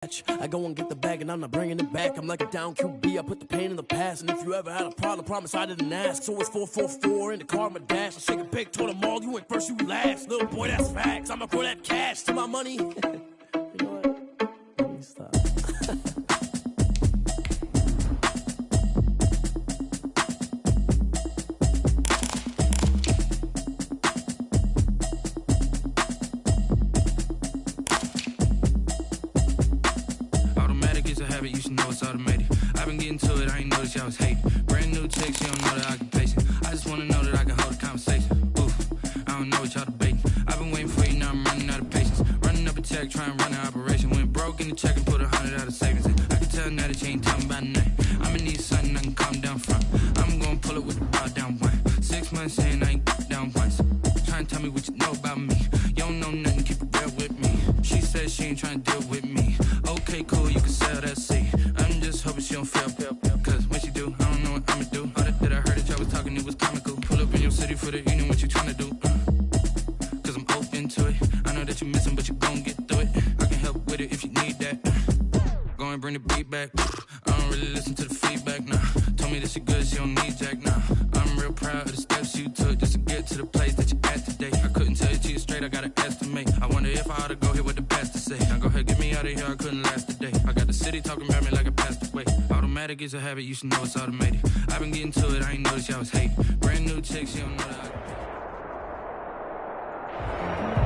I go and get the bag and I'm not bringing it back. I'm like a down QB, I put the pain in the past. And if you ever had a problem, promise I didn't ask. So it's 444 in the car, my dash. I shake a big, told them all, you went first, you last. Little boy, that's facts. I'ma throw that cash to my money. You know what? Let me stop. You should know it's automated. I've been getting to it, I ain't noticed y'all was hating. Brand new chick, she don't know the occupation. I just wanna know that I can hold a conversation. Oof, I don't know what y'all debating. I've been waiting for you, now I'm running out of patience. Running up a check, trying to run an operation. Went broke in the check and put 100 out of savings in. I can tell now that you ain't talking about nothing. I'ma need something I can calm down from. I'm gonna pull it with the bar down one. 6 months saying I ain't down once. Trying to tell me what you know about me. You don't know nothing, keep it real with me. She said she ain't trying to deal with me. Okay, cool, you can sell that seat. I'm just hoping she don't fail. Cause when she do, I don't know what I'ma do. All that I heard that y'all was talking, it was comical. Pull up in your city for the evening, what you trying to do? Cause I'm open to it. I know that you missing, but you gon' get through it. I can help with it if you need that. Go and bring the beat back. I don't really listen to the feedback, nah. Told me that she good, she don't need jack, nah. I'm real proud of the steps you took just to get to the place that you're at today. I couldn't tell it to you straight, I gotta estimate. I wonder if I ought to go here with the best to say. Now go ahead, get me out of here, I couldn't last a day. I got the city talking about me like I passed away. Automatic is a habit, you should know it's automated. I've been getting to it, I ain't noticed y'all was hating. Brand new chick, she don't know that.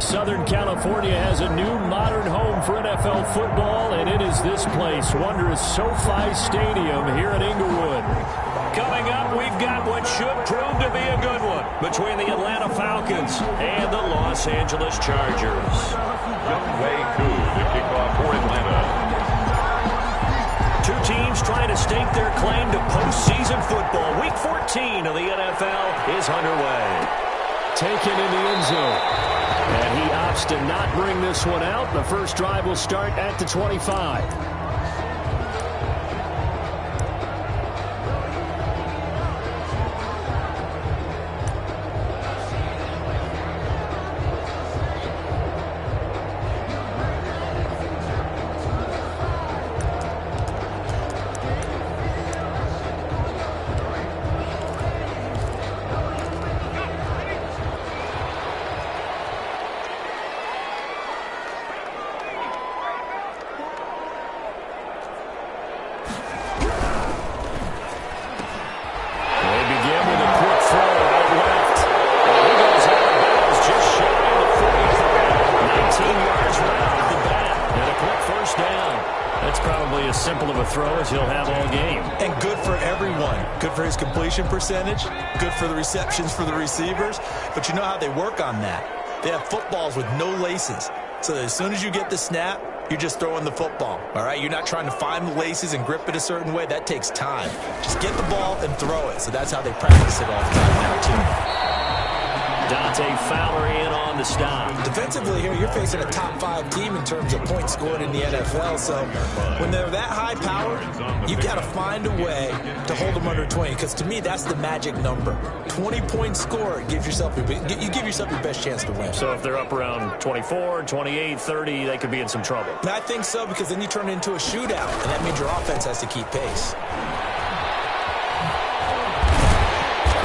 Southern California has a new modern home for NFL football, and it is this place, wondrous SoFi Stadium here in Inglewood. Coming up, we've got what should prove to be a good one between the Atlanta Falcons and the Los Angeles Chargers. Younghoe Koo, the kickoff for Atlanta. Two teams trying to stake their claim to postseason football. Week 14 of the NFL is underway. Taken in the end zone. And he opts to not bring this one out. The first drive will start at the 25. Percentage, good for the receptions for the receivers, but you know how they work on that. They have footballs with no laces, so that as soon as you get the snap, you're just throwing the football, all right? You're not trying to find the laces and grip it a certain way. That takes time. Just get the ball and throw it, so that's how they practice it all the time now, too. Dante Fowler in on the stop. Defensively here, you're facing a top 5 team in terms of points scored in the NFL. So when they're that high power, you've got to find a way to hold them under 20. Because to me, that's the magic number. 20 points scored, you give yourself your best chance to win. So if they're up around 24, 28, 30, they could be in some trouble. And I think so, because then you turn it into a shootout, and that means your offense has to keep pace.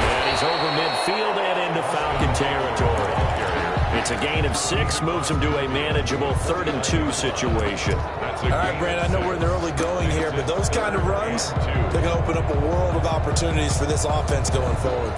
And he's over midfield and into Falcon territory. It's a gain of 6, moves him to a manageable 3rd and 2 situation. All right, Brandon, I know we're in the early going here, but those kind of runs, they're going to open up a world of opportunities for this offense going forward.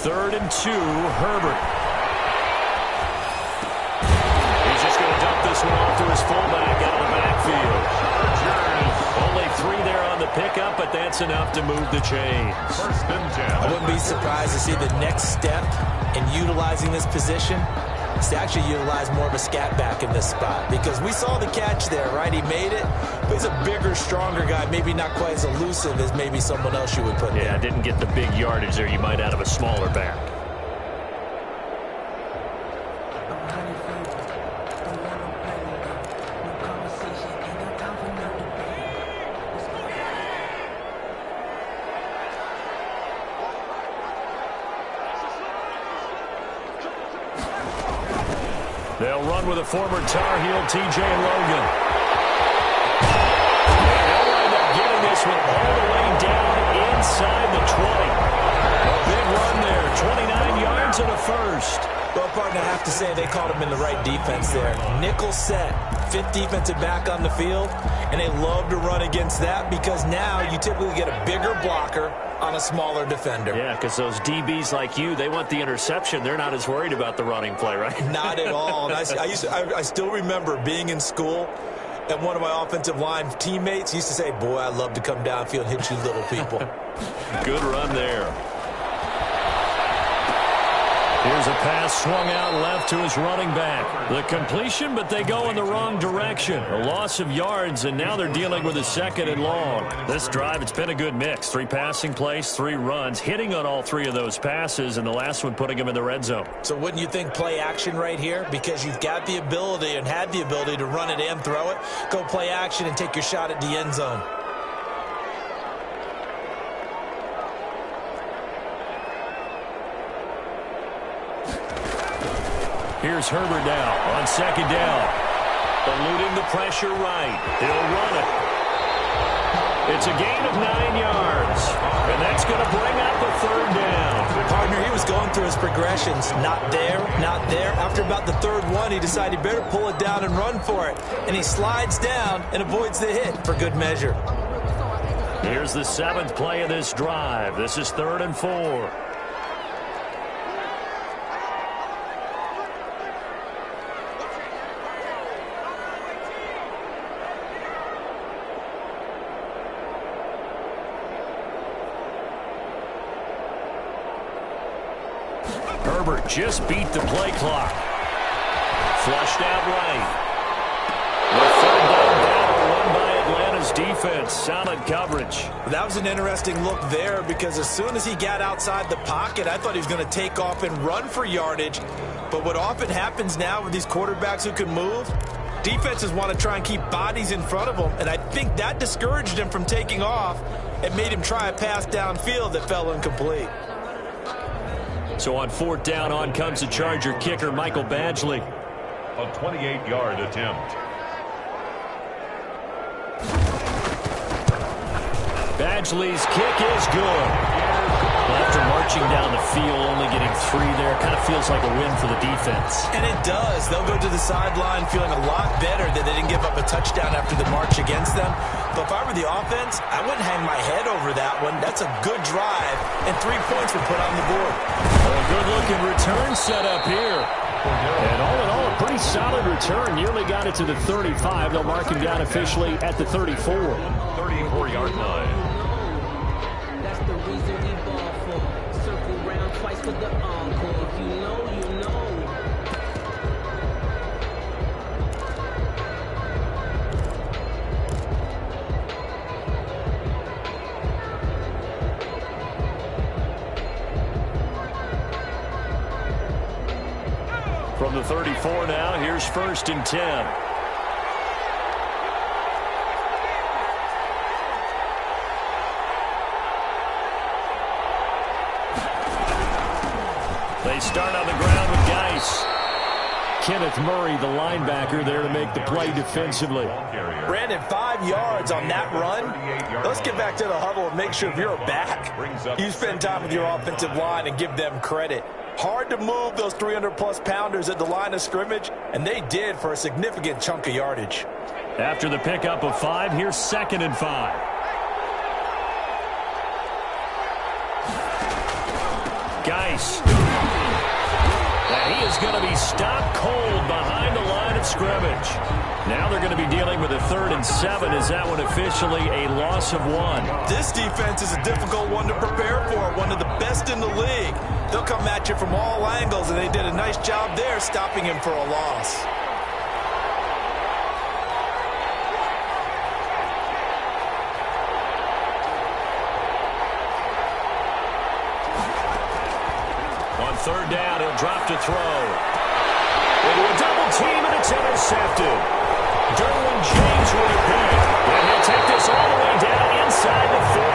Third and 2, Herbert. He's just going to dump this one off to his fullback out of the backfield. Only 3 there on the pickup, but that's enough to move the chains. I wouldn't be surprised to see the next step in utilizing this position to actually utilize more of a scat back in this spot, because we saw the catch there, right? He made it, but he's a bigger, stronger guy, maybe not quite as elusive as maybe someone else you would put there. Yeah, didn't get the big yardage there you might out of a smaller back. They'll run with a former Tar Heel, T.J. Logan. They'll wind up getting this one all the way down inside the 20. A big run there, 29 yards and a first. Well, partner, I have to say they caught him in the right defense there. Nickel set, fifth defensive back on the field, and they love to run against that because now you typically get a bigger blocker on a smaller defender. Yeah, because those DBs like you, they want the interception. They're not as worried about the running play, right? Not at all. And I still remember being in school, and one of my offensive line teammates used to say, boy, I'd love to come downfield and hit you little people. Good run there. Here's a pass swung out left to his running back. The completion, but they go in the wrong direction. A loss of yards, and now they're dealing with a second and long. This drive, it's been a good mix. 3 passing plays, 3 runs, hitting on all 3 of those passes, and the last one putting him in the red zone. So wouldn't you think play action right here? Because you've got the ability and had the ability to run it and throw it. Go play action and take your shot at the end zone. Here's Herbert now on second down. Eluding the pressure right. He'll run it. It's a gain of 9 yards. And that's going to bring up a third down. Partner, he was going through his progressions. Not there, not there. After about the third one, he decided he better pull it down and run for it. And he slides down and avoids the hit for good measure. Here's the 7th play of this drive. This is 3rd and 4. Herbert just beat the play clock. Flushed out right. The third down battle won by Atlanta's defense. Solid coverage. That was an interesting look there because as soon as he got outside the pocket, I thought he was going to take off and run for yardage. But what often happens now with these quarterbacks who can move, defenses want to try and keep bodies in front of them. And I think that discouraged him from taking off and made him try a pass downfield that fell incomplete. So on 4th down, on comes the Charger kicker, Michael Badgley. A 28-yard attempt. Badgley's kick is good. After marching down the field, only getting 3 there, kind of feels like a win for the defense. And it does. They'll go to the sideline feeling a lot better that they didn't give up a touchdown after the march against them. But if I were the offense, I wouldn't hang my head over that one. That's a good drive, and 3 points were put on the board. A good-looking return set up here. And all in all, a pretty solid return. Nearly got it to the 35. They'll mark him down officially at the 34. 34-yard line. That's the reason we ball for. Circle round twice for the encore. If you know, you know. From the 34 now, here's 1st and 10. They start on the ground with Geis. Kenneth Murray, the linebacker, there to make the play defensively. Brandon, 5 yards on that run. Let's get back to the huddle and make sure if you're a back, you spend time with your offensive line and give them credit. Hard to move those 300-plus pounders at the line of scrimmage, and they did for a significant chunk of yardage. After the pickup of 5, here's 2nd and 5. Geis. And he is going to be stopped cold behind the line of scrimmage. Now they're going to be dealing with a 3rd and 7. Is that one officially a loss of 1? This defense is a difficult one to prepare for, one of the best in the league. They'll come at you from all angles, and they did a nice job there stopping him for a loss. On third down, he'll drop to throw. Into a double team, and it's intercepted. Derwin James with a pick. And he'll take this all the way down inside the 40.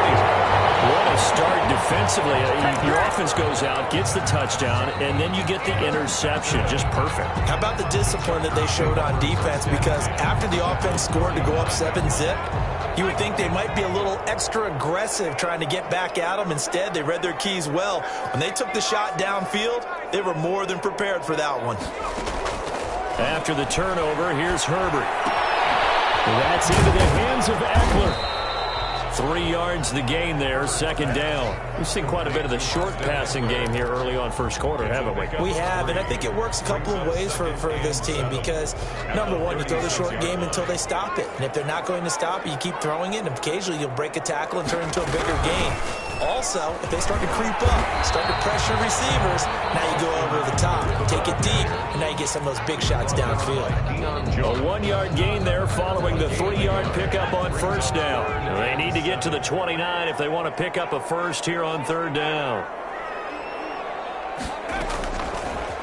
What a start defensively. Your offense goes out, gets the touchdown, and then you get the interception. Just perfect. How about the discipline that they showed on defense? Because after the offense scored to go up 7-zip, you would think they might be a little extra aggressive trying to get back at them. Instead, they read their keys well. When they took the shot downfield, they were more than prepared for that one. After the turnover, here's Herbert. That's into the hands of Eckler. 3 yards the gain there, second down. We've seen quite a bit of the short passing game here early on first quarter, haven't we? We have, and I think it works a couple of ways for this team because, number one, you throw the short game until they stop it. And if they're not going to stop it, you keep throwing it, and occasionally you'll break a tackle and turn it into a bigger gain. Also, if they start to creep up, start to pressure receivers, now you go over the top, take it deep, and now you get some of those big shots downfield. A 1-yard gain there following the 3-yard pickup on first down. They need to get to the 29 if they want to pick up a first here on third down.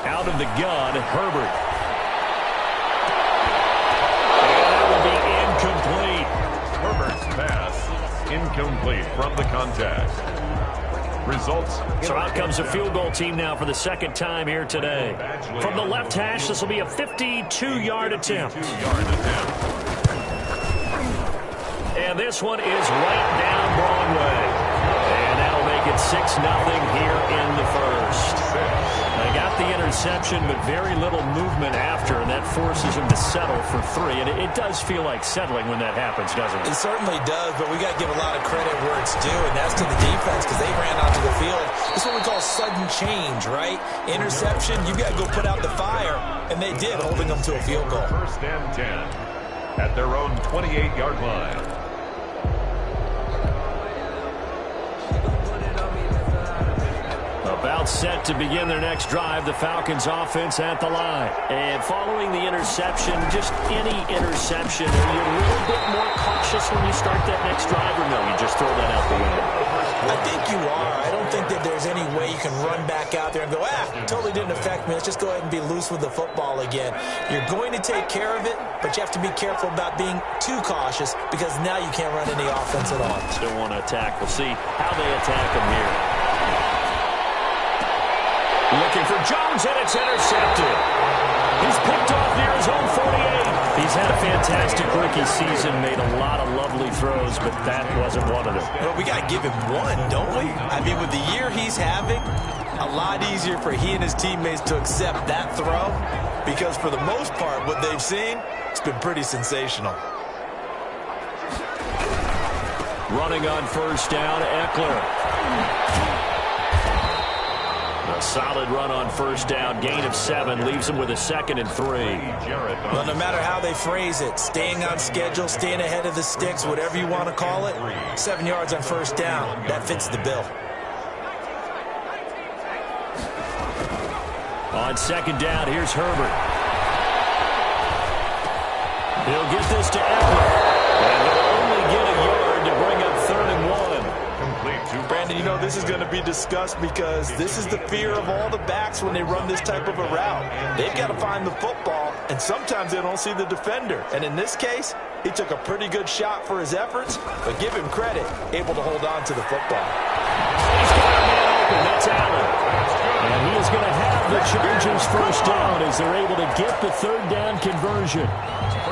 Out of the gun, Herbert. And that will be incomplete. Herbert's pass incomplete from the contact. Results. So out comes a field goal team now for the second time here today. From the left hash, this will be a 52-yard attempt. And this one is right down Broadway. And that'll make it 6-0 here in the first. They got the interception, but very little movement after, and that forces them to settle for 3. And it does feel like settling when that happens, doesn't it? It certainly does, but we got to give a lot of credit where it's due, and that's to the defense because they ran onto the field. This is what we call sudden change, right? Interception, you got to go put out the fire, and they did, holding them to a field goal. First and 10 at their own 28-yard line. About set to begin their next drive, the Falcons offense at the line. And following the interception, just any interception, are you a little bit more cautious when you start that next drive, or no, you just throw that out the window? I think you are. I don't think that there's any way you can run back out there and go, totally didn't affect me. Let's just go ahead and be loose with the football again. You're going to take care of it, but you have to be careful about being too cautious because now you can't run any offense at all. Still want to attack. We'll see how they attack them here. Looking for Jones, and it's intercepted. He's picked off near his own 48. He's had a fantastic rookie season, made a lot of lovely throws, but that wasn't one of them. Well, we got to give him one, don't we? I mean, with the year he's having, a lot easier for he and his teammates to accept that throw because for the most part, what they've seen, it's been pretty sensational. Running on first down, Eckler. A solid run on first down, gain of 7, leaves him with a 2nd and 3. Well, no matter how they phrase it, staying on schedule, staying ahead of the sticks, whatever you want to call it, 7 yards on first down, that fits the bill. On second down, here's Herbert. He'll get this to Eckler. And they'll only get a yard to bring up 3rd and 1. Brandon, you know this is going to be discussed because this is the fear of all the backs when they run this type of a route. They've got to find the football, and sometimes they don't see the defender. And in this case, he took a pretty good shot for his efforts, but give him credit, able to hold on to the football. He's got a man open. That's Allen. And he is going to have the Chargers first down as they're able to get the 3rd down conversion.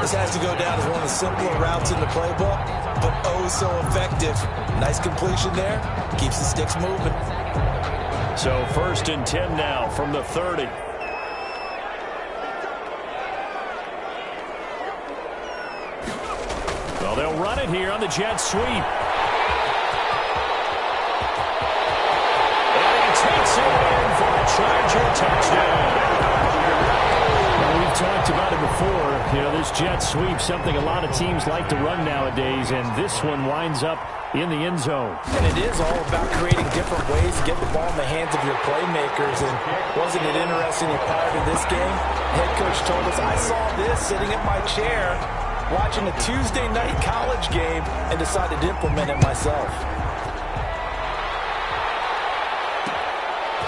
This has to go down as one of the simpler routes in the playbook, but oh so effective. Nice completion there. Keeps the sticks moving. So 1st and 10 now from the 30. Well, they'll run it here on the jet sweep. And he takes it in for a Charger touchdown. We've talked about it before. You know, this jet sweep, something a lot of teams like to run nowadays, and this one winds up in the end zone. And it is all about creating different ways to get the ball in the hands of your playmakers. And wasn't it interesting that prior to this game, head coach told us, I saw this sitting in my chair watching a Tuesday night college game and decided to implement it myself.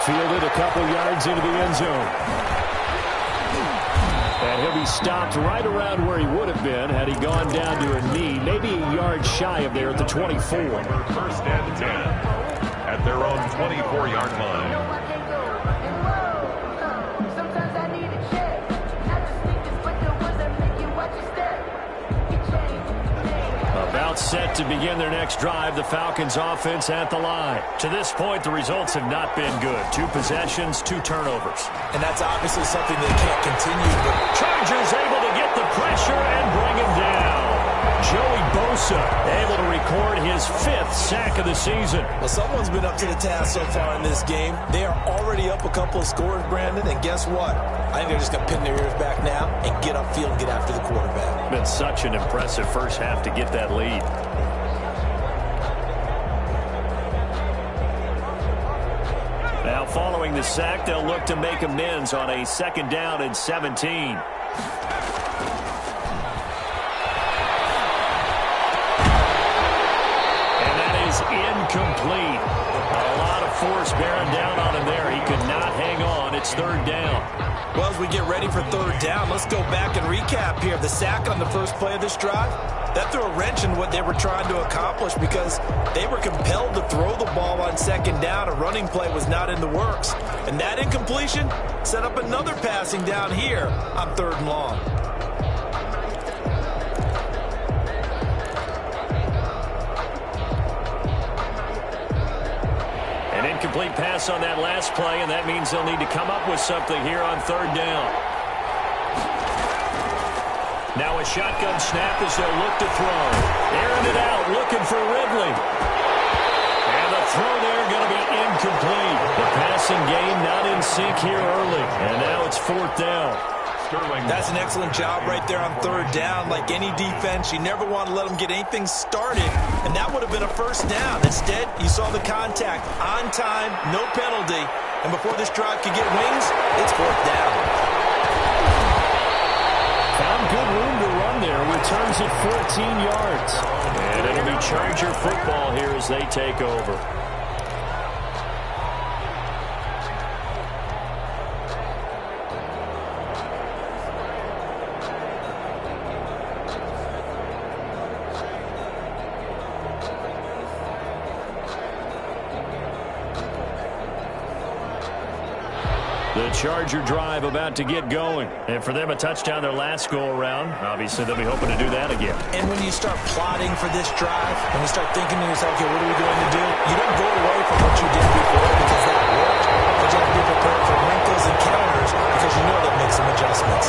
Fielded a couple yards into the end zone. And he'll be stopped right around where he would have been had he gone down to a knee, maybe a yard shy of there at the 24. First and 10 at their own 24-yard line. About set to begin their next drive, the Falcons offense at the line. To this point, the results have not been good. 2 possessions, 2 turnovers. And that's obviously something that can't continue. But Chargers able to get the pressure and bring him down. Joey Bosa able to record his 5th sack of the season. Well, someone's been up to the task so far in this game. They are already up a couple of scores, Brandon, and guess what? I think they're just going to pin their ears back now and get upfield and get after the quarterback. Been such an impressive first half to get that lead. Now, following the sack, they'll look to make amends on a 2nd down and 17. Incomplete. A lot of force bearing down on him there. He could not hang on. It's 3rd down. Well, as we get ready for 3rd down, let's go back and recap here. The sack on the first play of this drive, that threw a wrench in what they were trying to accomplish because they were compelled to throw the ball on 2nd down. A running play was not in the works. And that incompletion set up another passing down here on 3rd and long. Incomplete pass on that last play, and that means they'll need to come up with something here on 3rd down. Now a shotgun snap as they'll look to throw. Airing it out, looking for Ridley. And the throw there going to be incomplete. The passing game not in sync here early. And now it's 4th down. That's an excellent job right there on 3rd down. Like any defense, you never want to let them get anything started, and that would have been a 1st down. Instead, you saw the contact on time, no penalty, and before this drive could get wings, it's 4th down. Found good room to run there. Returns it 14 yards. And it'll be Charger football here as they take over. The Charger drive about to get going. And for them, a touchdown their last go-around. Obviously, they'll be hoping to do that again. And when you start plotting for this drive, when you start thinking to yourself, okay, what are we going to do? You don't go away from what you did before because that worked. But you have to be prepared for wrinkles and counters because you know that makes some adjustments.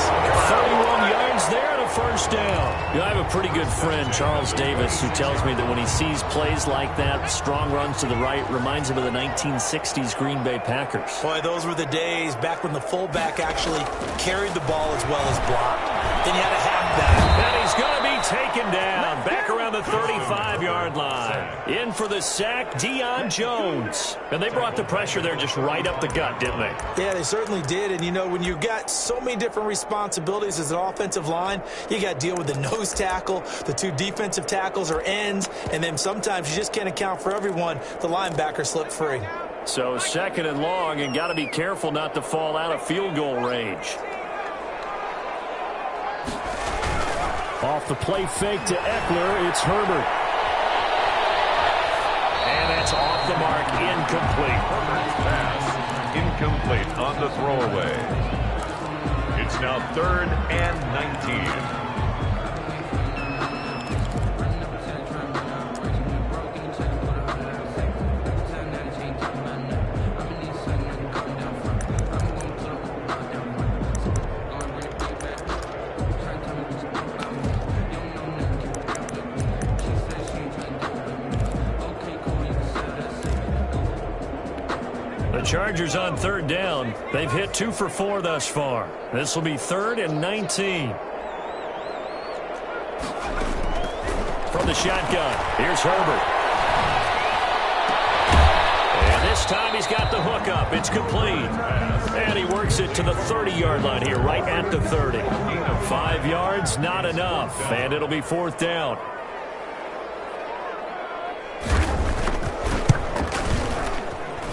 31 yards there and a 1st down. You know, I have a pretty good friend, Charles Davis, who tells me that when he sees plays like that, strong runs to the right, reminds him of the 1960s Green Bay Packers. Boy, those were the days back when the fullback actually carried the ball as well as blocked. Then you had a halfback. And he's going to be taken down back around the 35-yard line. In for the sack, Deion Jones. And they brought the pressure there just right up the gut, didn't they? Yeah, they certainly did. And, you know, when you've got so many different responsibilities as an offensive line, you got to deal with the nose tackle, the 2 defensive tackles or ends, and then sometimes you just can't account for everyone. The linebacker slipped free. So 2nd and long, and got to be careful not to fall out of field goal range. Off the play fake to Eckler, it's Herbert. And that's off the mark, incomplete. Herbert's pass, incomplete on the throwaway. It's now 3rd and 19. Chargers on third down. They've hit 2 for 4 thus far. This will be 3rd and 19. From the shotgun, here's Herbert. And this time he's got the hook up. It's complete. And he works it to the 30-yard line here, right at the 30. 5 yards, not enough. And it'll be 4th down.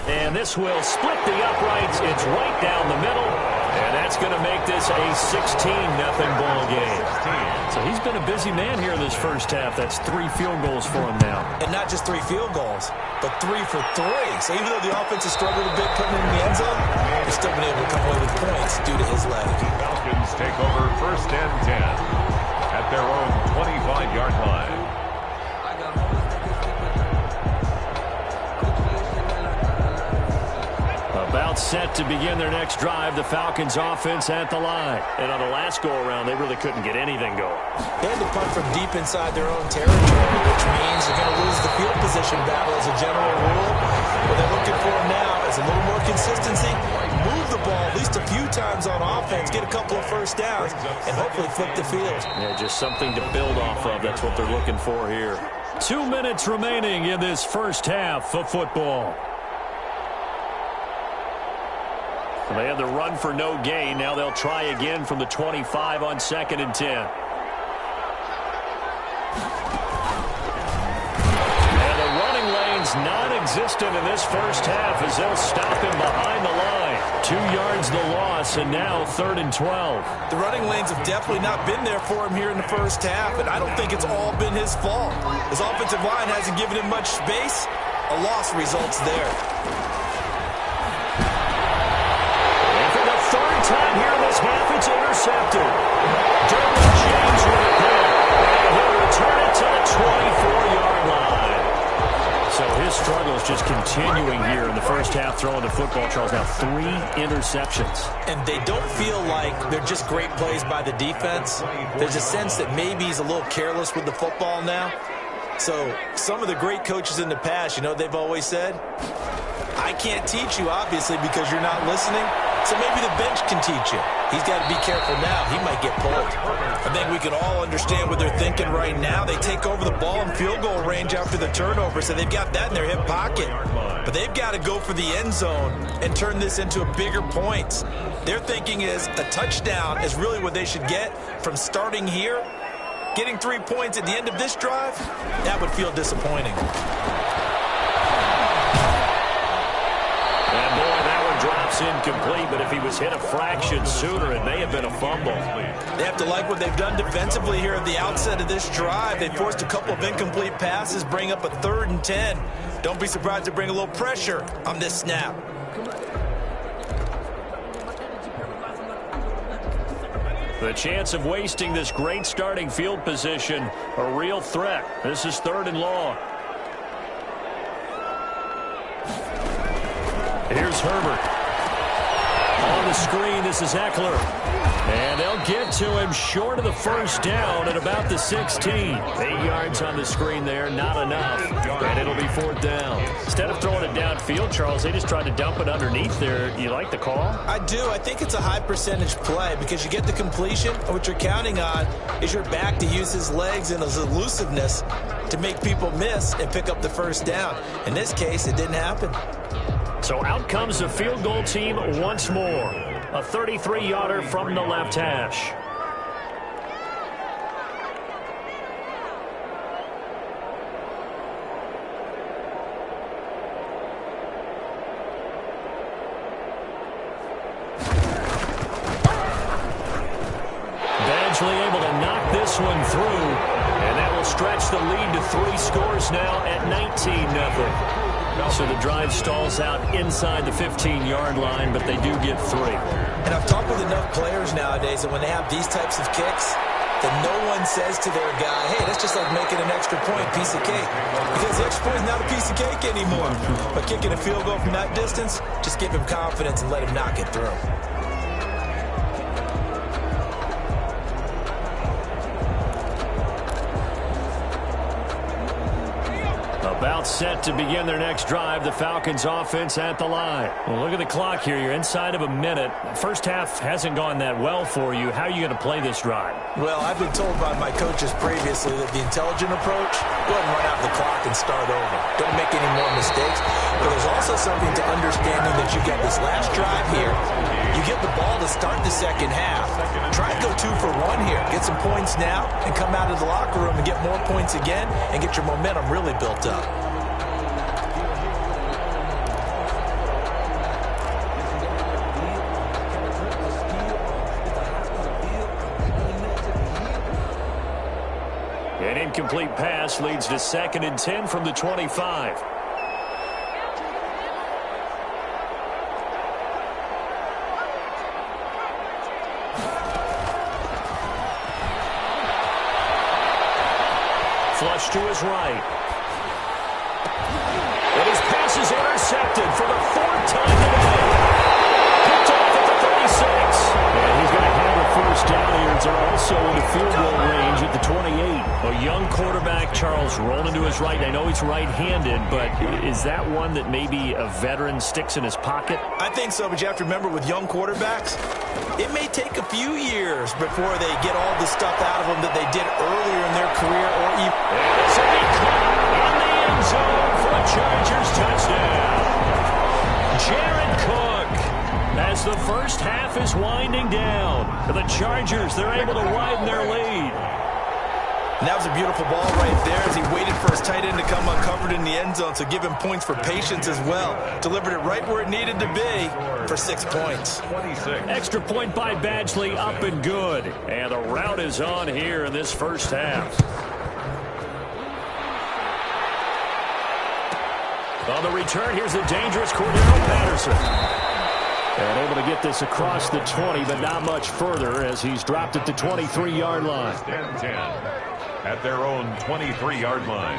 And this will split the uprights. It's right down the middle. And that's going to make this a 16-0 ball game. So he's been a busy man here in this first half. That's 3 field goals for him now. And not just 3 field goals, but 3 for 3. So even though the offense has struggled a bit putting it in the end zone, he's still been able to come away with points due to his leg. Falcons take over 1st and 10 at their own 25-yard line. About set to begin their next drive, the Falcons offense at the line. And on the last go-around, they really couldn't get anything going. They had to punt from deep inside their own territory, which means they're going to lose the field position battle as a general rule. What they're looking for now is a little more consistency, move the ball at least a few times on offense, get a couple of first downs, and hopefully flip the field. Yeah, just something to build off of. That's what they're looking for here. 2 minutes remaining in this first half of football. They had the run for no gain. Now they'll try again from the 25 on 2nd and 10. And the running lane's non-existent in this first half as they'll stop him behind the line. 2 yards the loss, and now 3rd and 12. The running lanes have definitely not been there for him here in the first half, and I don't think it's all been his fault. His offensive line hasn't given him much space. A loss results there. Time here in this half, it's intercepted. Derwin James with a hit, and he'll return it to the 24-yard line. So his struggles just continuing here in the first half throwing the football, Charles. Now 3 interceptions. And they don't feel like they're just great plays by the defense. There's a sense that maybe he's a little careless with the football now. So some of the great coaches in the past, you know, they've always said, I can't teach you, obviously, because you're not listening. So maybe the bench can teach you. He's got to be careful now. He might get pulled. I think we can all understand what they're thinking right now. They take over the ball in field goal range after the turnover, so they've got that in their hip pocket. But they've got to go for the end zone and turn this into a bigger points. Their thinking is a touchdown is really what they should get from starting here. Getting 3 points at the end of this drive, that would feel disappointing. Drops incomplete, but if he was hit a fraction sooner, it may have been a fumble. They have to like what they've done defensively here at the outset of this drive. They forced a couple of incomplete passes, bring up a 3rd and 10. Don't be surprised to bring a little pressure on this snap. The chance of wasting this great starting field position, a real threat. This is 3rd and long. Here's Herbert. On the screen, this is Eckler. And they'll get to him short of the first down at about the 16. 8 yards on the screen there, not enough. And it'll be 4th down. Instead of throwing it downfield, Charles, they just tried to dump it underneath there. You like the call? I do. I think it's a high percentage play because you get the completion, and what you're counting on is your back to use his legs and his elusiveness to make people miss and pick up the first down. In this case, it didn't happen. So out comes the field goal team once more. A 33-yarder from the left hash. Badgley able to knock this one through. And that will stretch the lead to 3 scores now at 19-0. So the drive stalls out inside the 15-yard line, but they do get 3. And I've talked with enough players nowadays that when they have these types of kicks, that no one says to their guy, hey, that's just like making an extra point, piece of cake. Because the extra point is not a piece of cake anymore. But kicking a field goal from that distance, just give him confidence and let him knock it through. About set to begin their next drive. The Falcons offense at the line. Well, look at the clock here. You're inside of a minute. First half hasn't gone that well for you. How are you going to play this drive? Well, I've been told by my coaches previously that the intelligent approach, go ahead and run out the clock and start over. Don't make any more mistakes. But there's also something to understanding that you get this last drive here. You get the ball to start the second half. Try to go 2 for 1 here. Get some points now and come out of the locker room and get more points again and get your momentum really built up. An incomplete pass leads to 2nd and 10 from the 25. Flush to his right. And his pass is intercepted for the 4th time today. Picked off at the 36. And he's going to have a first down here. They're also into field goal range at the 28. A young quarterback, Charles, rolling to his right. I know he's right-handed, but is that one that maybe a veteran sticks in his pocket? I think so, but you have to remember with young quarterbacks, it may take a few years before they get all the stuff out of them that they did earlier in their career or even... It's a caught in the end zone for a Chargers touchdown. Jared Cook, as the first half is winding down. The Chargers, they're able to widen their lead. And that was a beautiful ball right there as he waited for his tight end to come uncovered in the end zone, so give him points for patience as well. Delivered it right where it needed to be for 6 points. 26. Extra point by Badgley, up and good. And the route is on here in this first half. On the return, here's the dangerous Cordero Patterson. And able to get this across the 20, but not much further as he's dropped at the 23-yard line. Stand 10 at their own 23-yard line.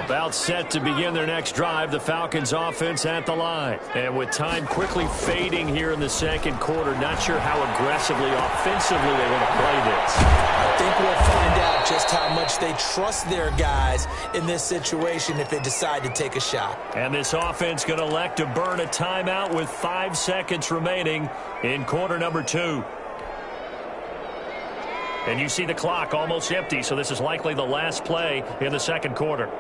About set to begin their next drive, the Falcons offense at the line. And with time quickly fading here in the second quarter, not sure how aggressively, offensively they want to play this. I think we'll find out just how much they trust their guys in this situation if they decide to take a shot. And this offense going to elect to burn a timeout with 5 seconds remaining in quarter number 2. And you see the clock almost empty, so this is likely the last play in the second quarter.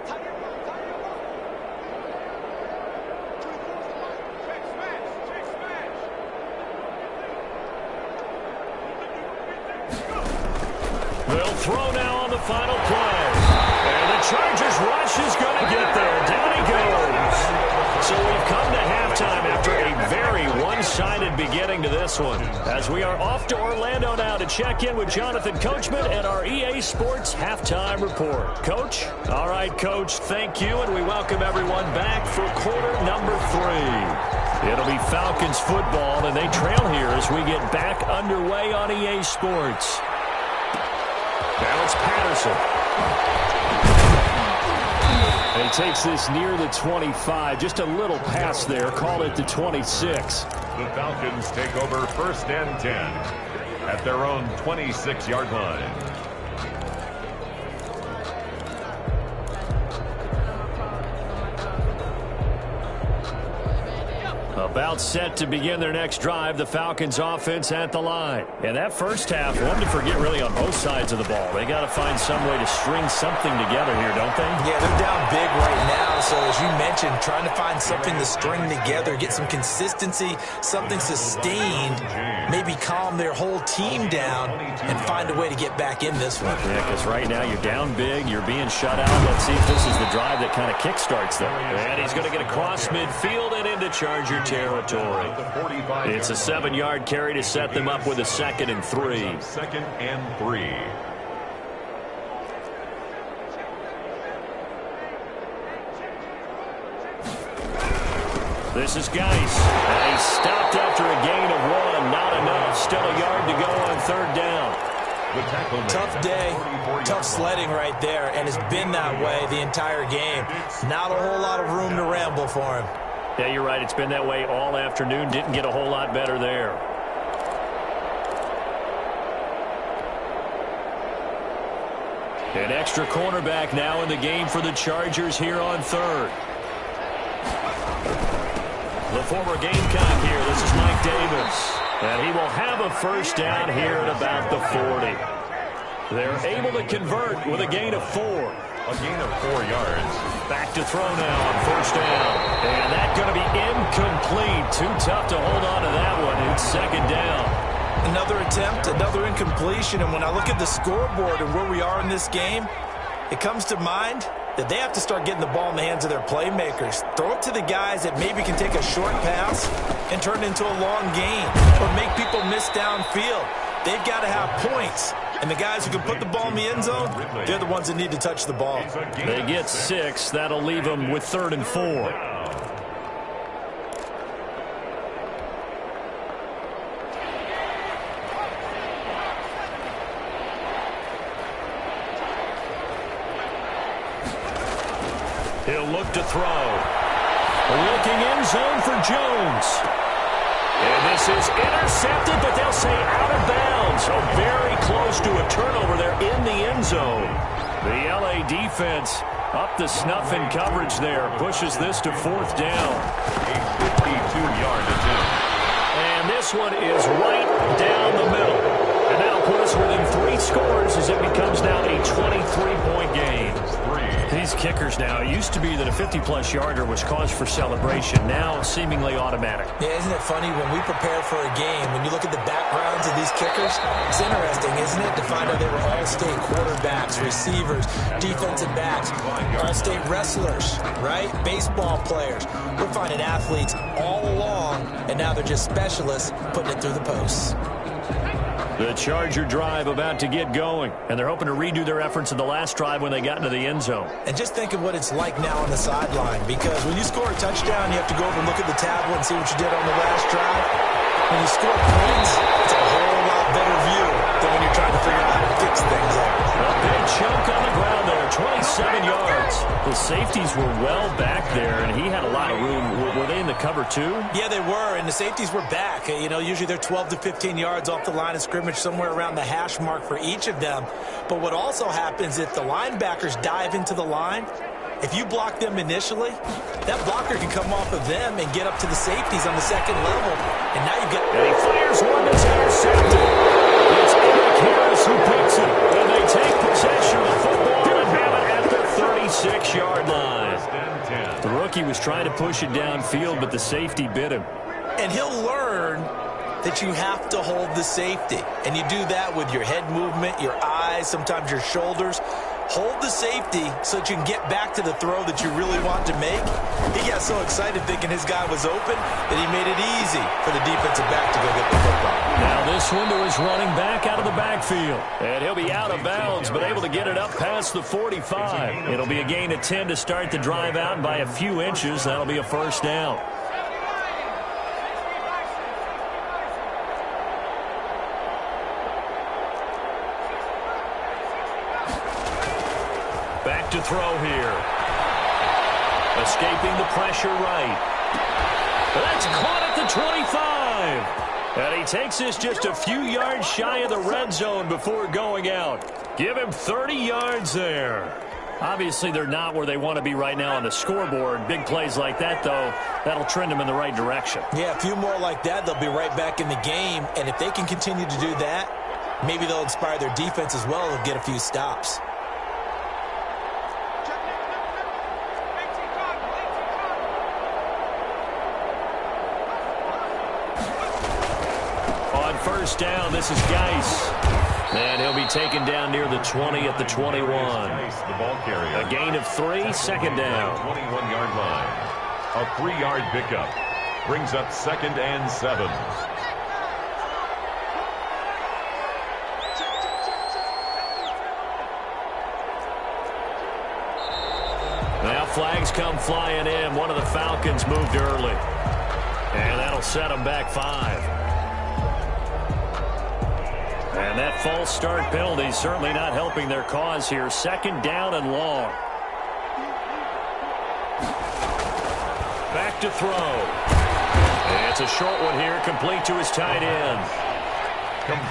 They'll throw now on the final play. And the Chargers rush is going to get there. Down he goes. So we've come to halftime after a very one-sided beginning to this one. As we are off to Orlando now to check in with Jonathan Coachman and our EA Sports Halftime Report. Coach? All right, Coach, thank you, and we welcome everyone back for quarter number 3. It'll be Falcons football, and they trail here as we get back underway on EA Sports. Now it's Patterson. And he takes this near the 25. Just a little pass there. Call it the 26. The Falcons take over 1st and 10 at their own 26-yard line. About set to begin their next drive, the Falcons offense at the line. And that first half, one to forget really on both sides of the ball. They got to find some way to string something together here, don't they? Yeah, they're down big right now. So as you mentioned, trying to find something to string together, get some consistency, something sustained, maybe calm their whole team down and find a way to get back in this one. Yeah, because right now you're down big, you're being shut out. Let's see if this is the drive that kind of kickstarts them. And he's going to get across midfield and into Charger territory. It's a 7-yard carry to set them up with a 2nd and 3. 2nd and 3. This is Geis. And he stopped after a gain of 1. Not enough. Still a yard to go on 3rd down. Tough day, tough sledding right there, and it's been that way the entire game. Not a whole lot of room to ramble for him. Yeah, you're right. It's been that way all afternoon. Didn't get a whole lot better there. An extra cornerback now in the game for the Chargers here on third. The former Gamecock here. This is Mike Davis. And he will have a first down here at about the 40. They're able to convert with a gain of 4. A gain of 4 yards. Back to throw now on first down. And that's going to be incomplete. Too tough to hold on to that one. It's second down. Another attempt, another incompletion. And when I look at the scoreboard and where we are in this game, it comes to mind that they have to start getting the ball in the hands of their playmakers. Throw it to the guys that maybe can take a short pass and turn it into a long gain or make people miss downfield. They've got to have points. And the guys who can put the ball in the end zone, they're the ones that need to touch the ball. They get 6. That'll leave them with 3rd and 4. He'll look to throw. Looking end zone for Jones. And this is intercepted, but they'll say out of bounds. So very close to a turnover there in the end zone. The LA defense up to snuff in coverage there. Pushes this to 4th down. A 52-yard attempt. And this one is right down the middle. And that'll put us within 3 scores as it becomes now a 23-point game. These kickers now, it used to be that a 50-plus yarder was cause for celebration. Now seemingly automatic. Yeah, isn't it funny when we prepare for a game, when you look at the backgrounds of these kickers, it's interesting, isn't it, to find out they were all-state quarterbacks, receivers, defensive backs, all-state wrestlers, right? Baseball players. We're finding athletes all along, and now they're just specialists putting it through the posts. The Charger drive about to get going, and they're hoping to redo their efforts in the last drive when they got into the end zone. And just think of what it's like now on the sideline, because when you score a touchdown, you have to go over and look at the tablet and see what you did on the last drive. When you score points, it's a whole lot better view than when you're trying to figure out how to fix things out. A big chunk on the ground there, 27 yards. The safeties were well back there, and he had a lot of room. Were they in the cover too? Yeah, they were, and the safeties were back. You know, usually they're 12 to 15 yards off the line of scrimmage, somewhere around the hash mark for each of them. But what also happens if the linebackers dive into the line, if you block them initially, that blocker can come off of them and get up to the safeties on the second level. And now you've got... And he fires one that's intercepted. It's Eric Harris who picks it. And they take possession of the football and have it at the 36-yard line. The rookie was trying to push it downfield, but the safety bit him. And he'll learn that you have to hold the safety. And you do that with your head movement, your eyes, sometimes your shoulders. Hold the safety so that you can get back to the throw that you really want to make. He got so excited thinking his guy was open that he made it easy for the defensive back to go get the football. Now this one to his running back out of the backfield. And he'll be out of bounds, but able to get it up past the 45. It'll be a gain of 10 to start the drive out, and by a few inches, that'll be a first down. Back to throw here. Escaping the pressure right. That's caught at the 25. And he takes this just a few yards shy of the red zone before going out. Give him 30 yards there. Obviously, they're not where they want to be right now on the scoreboard. Big plays like that, though, that'll trend them in the right direction. Yeah, a few more like that, they'll be right back in the game. And if they can continue to do that, maybe they'll inspire their defense as well and get a few stops. First down, this is Geis. And he'll be taken down near the 20 at the 21. The ball carrier. A gain of 3, second down. 21-yard line. A 3-yard pickup. Brings up 2nd and 7. Now flags come flying in. One of the Falcons moved early. And that'll set them back 5. And that false start penalty certainly not helping their cause here. 2nd down and long. Back to throw. And it's a short one here, complete to his tight end.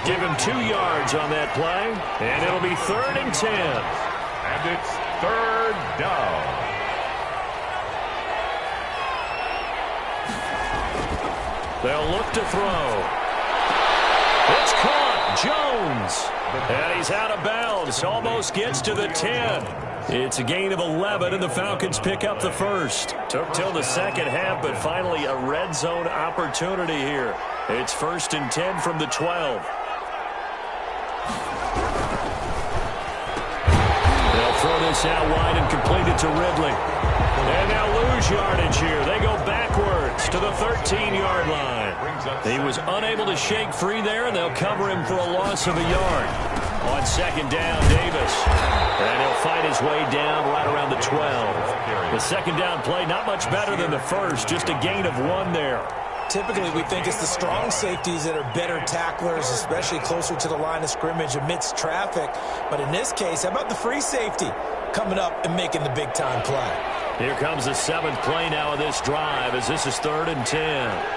Give him 2 yards on that play, and it'll be 3rd and 10. And it's third down. They'll look to throw. It's caught. Jones. And he's out of bounds. Almost gets to the 10. It's a gain of 11, and the Falcons pick up the first. Took till the second half, but finally a red zone opportunity here. It's 1st and 10 from the 12. They'll throw this out wide and complete it to Ridley. And they'll lose yardage here. They go backwards to the 13-yard line. He was unable to shake free there, and they'll cover him for a loss of a yard. On second down, Davis. And he'll fight his way down right around the 12. The second down play, not much better than the first, just a gain of 1 there. Typically, we think it's the strong safeties that are better tacklers, especially closer to the line of scrimmage amidst traffic. But in this case, how about the free safety coming up and making the big-time play? Here comes the 7th play now of this drive as this is 3rd and 10.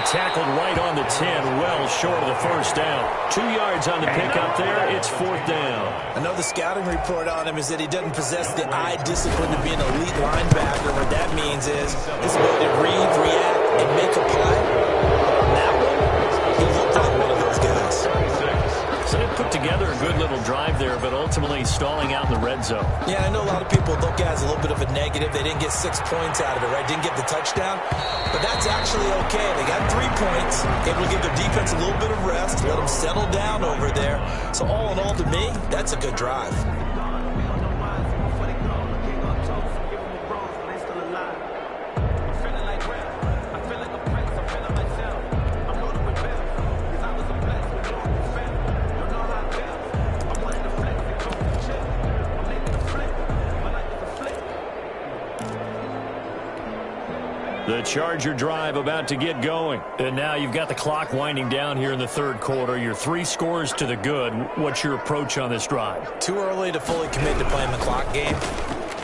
Tackled right on the 10, well short of the first down. 2 yards on the pickup there. It's 4th down. I know the scouting report on him is that he doesn't possess the eye discipline to be an elite linebacker. What that means is his ability to read, react, and make a play. That one, he looked like one of those guys. So they put together a good little drive there, but ultimately stalling out in the red zone. Yeah, I know a lot of people look at it as a little bit of a negative. They didn't get 6 points out of it, right? Didn't get the touchdown. But that's actually okay. They got 3 points, able to give their defense a little bit of rest, let them settle down over there. So all in all, to me, that's a good drive. The Charger drive about to get going. And now you've got the clock winding down here in the 3rd quarter. Your 3 scores to the good. What's your approach on this drive? Too early to fully commit to playing the clock game.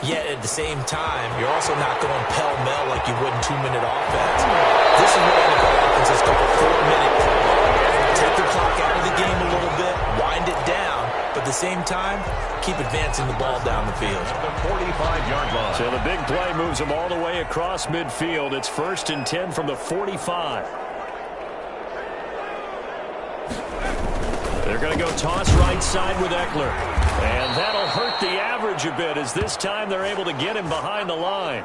Yet at the same time, you're also not going pell-mell like you would in 2-minute offense. This is what NFL offenses call a 4-minute play. Take the clock out of the game a little bit, wind it down, but at the same time, keep advancing the ball down the field. The 45-yard line. So the big play moves them all the way across midfield. It's 1st and 10 from the 45. They're going to go toss right side with Eckler. And that'll hurt the average a bit as this time they're able to get him behind the line.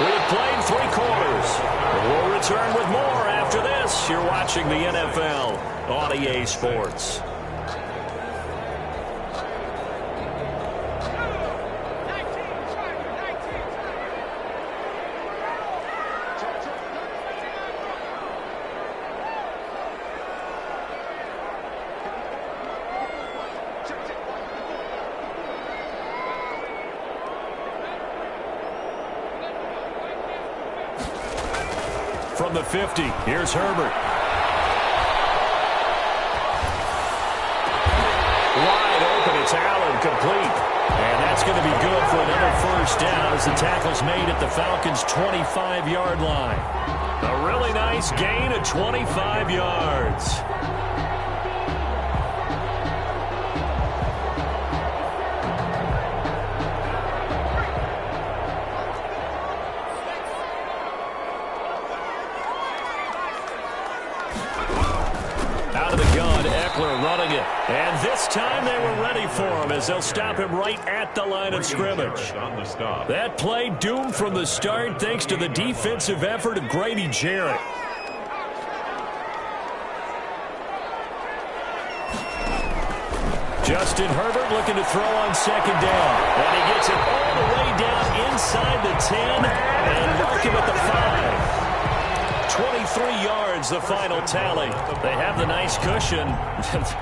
We've played 3 quarters. We'll return with more after this. You're watching the NFL on EA Sports. From the 50, here's Herbert. Wide open, it's Allen, complete. And that's going to be good for another first down as the tackle's made at the Falcons' 25-yard line. A really nice gain of 25 yards. Running it. And this time they were ready for him as they'll stop him right at the line of scrimmage. That play doomed from the start thanks to the defensive effort of Grady Jarrett. Justin Herbert looking to throw on second down. And he gets it all the way down inside the 10 and mark him at the 5. 23 yards, the final tally. They have the nice cushion.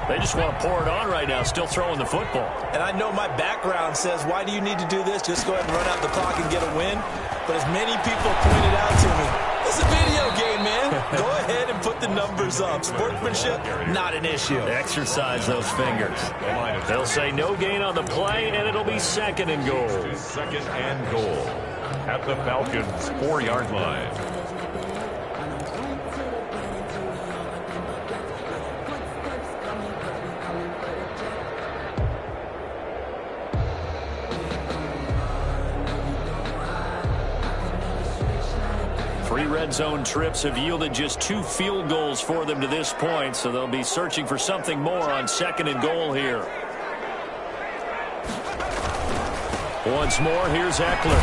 They just want to pour it on right now, still throwing the football. And I know my background says, why do you need to do this? Just go ahead and run out the clock and get a win. But as many people pointed out to me, it's a video game, man. Go ahead and put the numbers up. Sportsmanship, not an issue. Exercise those fingers. They'll say no gain on the play, and it'll be 2nd and goal. 2nd and goal at the Falcons' 4-yard line. 3 red zone trips have yielded just 2 field goals for them to this point, so they'll be searching for something more on 2nd and goal here. Once more, here's Eckler.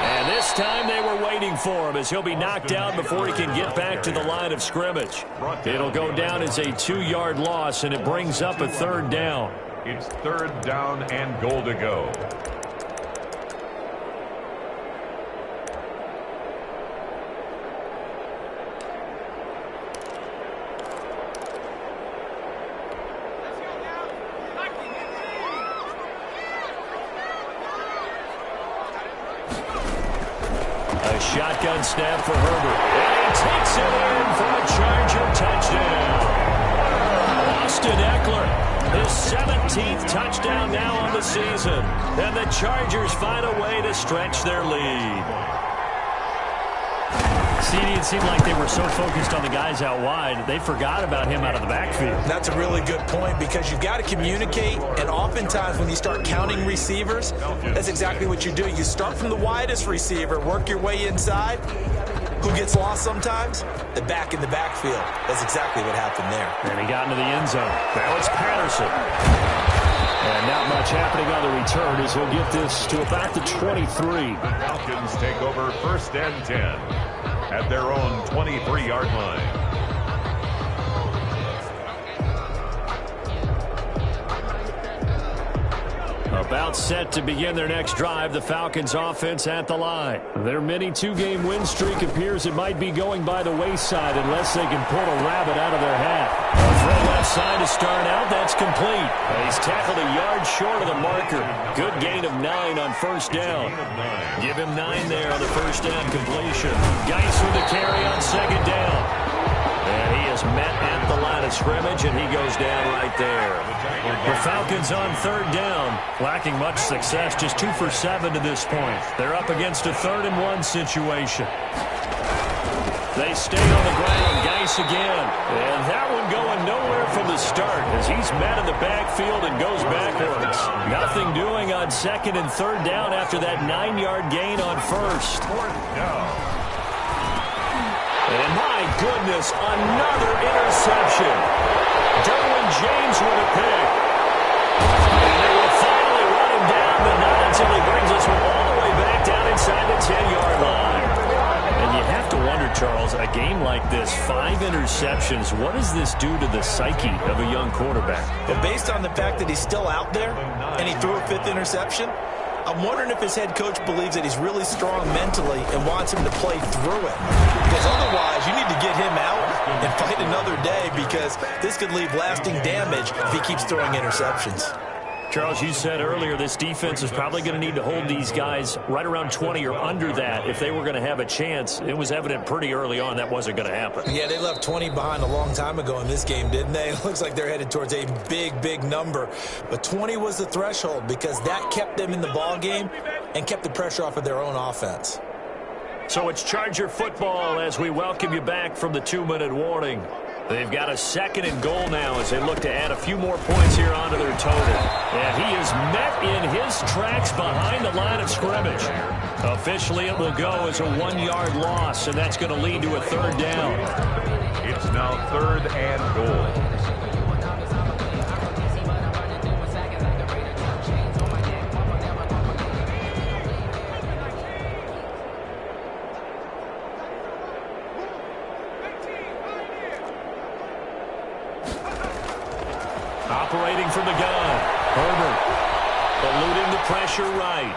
And this time they were waiting for him as he'll be knocked down before he can get back to the line of scrimmage. It'll go down as a 2-yard loss, and it brings up a 3rd down. It's 3rd down and goal to go. Shotgun snap for Herbert. And he takes it in for a Charger touchdown. Austin Eckler, his 17th touchdown now on the season. And the Chargers find a way to stretch their lead. CD, it seemed like they were so focused on the guys out wide, they forgot about him out of the backfield. That's a really good point because you've got to communicate, and oftentimes when you start counting receivers, that's exactly what you do. You start from the widest receiver, work your way inside. Who gets lost sometimes? The back in the backfield. That's exactly what happened there. And he got into the end zone. Now it's Patterson. And not much happening on the return as he'll get this to about the 23. The Falcons take over 1st and 10 at their own 23-yard line. About set to begin their next drive, the Falcons offense at the line. Their mini 2-game win streak appears it might be going by the wayside unless they can pull a rabbit out of their hat. A throw left side to start out, that's complete. He's tackled a yard short of the marker. Good gain of 9 on 1st down. Give him 9 there on the 1st down completion. Geis with the carry on 2nd down. And he is met at the line of scrimmage, and he goes down right there. The Falcons on 3rd down, lacking much success, just 2 for 7 to this point. They're up against a 3rd and 1 situation. They stay on the ground, Geis again. And that one going nowhere from the start as he's met in the backfield and goes backwards. Nothing doing on 2nd and 3rd down after that 9-yard gain on 1st. And my goodness, another interception. Derwin James with a pick. And they will finally run him down, but not until he brings us all the way back down inside the 10-yard line. And you have to wonder, Charles, a game like this, 5 interceptions, what does this do to the psyche of a young quarterback? But based on the fact that he's still out there and he threw a 5th interception, I'm wondering if his head coach believes that he's really strong mentally and wants him to play through it. Because otherwise, you need to get him out and fight another day because this could leave lasting damage if he keeps throwing interceptions. Charles, you said earlier this defense is probably going to need to hold these guys right around 20 or under that if they were going to have a chance. It was evident pretty early on that wasn't going to happen. Yeah, they left 20 behind a long time ago in this game, didn't they? It looks like they're headed towards a big, big number. But 20 was the threshold because that kept them in the ball game and kept the pressure off of their own offense. So it's Charger football as we welcome you back from the 2-minute warning. They've got a 2nd and goal now as they look to add a few more points here onto their total. And he is met in his tracks behind the line of scrimmage. Officially, it will go as a 1-yard loss, and that's going to lead to a 3rd down. It's now 3rd and goal. Operating from the gun, Herbert eluding the pressure right.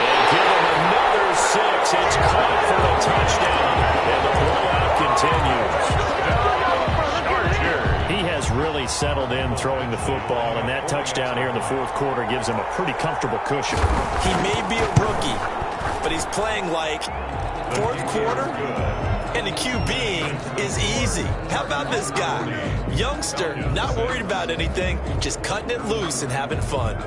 And give him another 6. It's caught for a touchdown, and the blowout continues. He has really settled in throwing the football, and that touchdown here in the 4th quarter gives him a pretty comfortable cushion. He may be a rookie, but he's playing like 4th quarter. And the QBing is easy. How about this guy? Youngster, not worried about anything, just cutting it loose and having fun.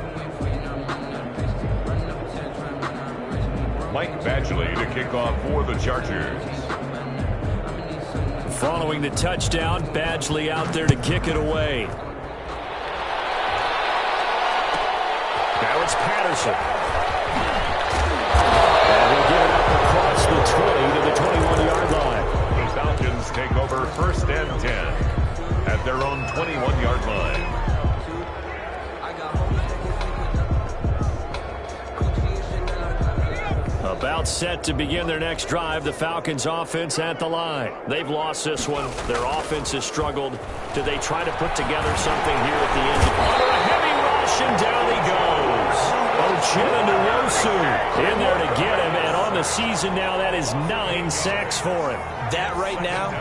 Mike Badgley to kick off for the Chargers. Following the touchdown, Badgley out there to kick it away. Now it's Patterson. And he'll get it up across the 20 to the 21. Falcons take over 1st and 10 at their own 21-yard line. About set to begin their next drive, the Falcons offense at the line. They've lost this one. Their offense has struggled. Do they try to put together something here at the end? Under a heavy rush, and down he goes. Uchenna Nwosu in there to get him, and on the season now, that is 9 sacks for him. That right now,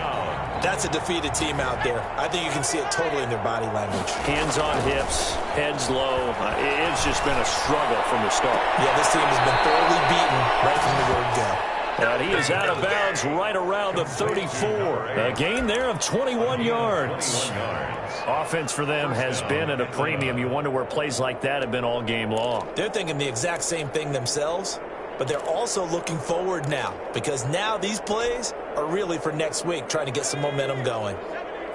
that's a defeated team out there. I think you can see it totally in their body language. Hands on hips, heads low. It's just been a struggle from the start. Yeah, this team has been thoroughly beaten right from the word go. And he is out of bounds right around the 34. A gain there of 21 yards. Offense for them has been at a premium. You wonder where plays like that have been all game long. They're thinking the exact same thing themselves, but they're also looking forward now, because now these plays are really for next week, trying to get some momentum going.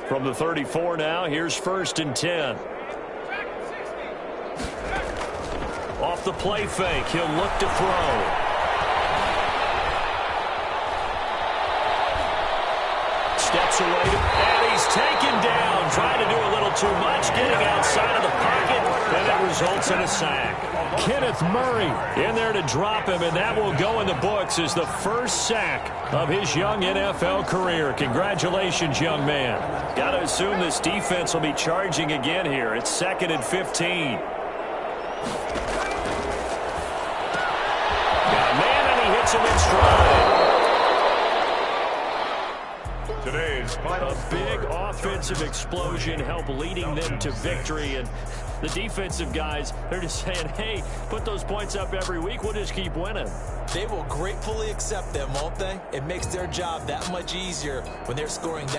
From the 34 now, here's 1st and 10. Off the play fake, he'll look to throw. Steps away, and he's taken down. Trying to do a little too much, getting outside of the pocket, and it results in a sack. Kenneth Murray in there to drop him, and that will go in the books as the first sack of his young NFL career. Congratulations, young man. Got to assume this defense will be charging again here. It's 2nd and 15. Got a man, and he hits him in stride. Today's final A big offensive explosion helped leading them to victory, and the defensive guys, they're just saying, hey, put those points up every week, we'll just keep winning. They will gratefully accept them, won't they? It makes their job that much easier when they're scoring that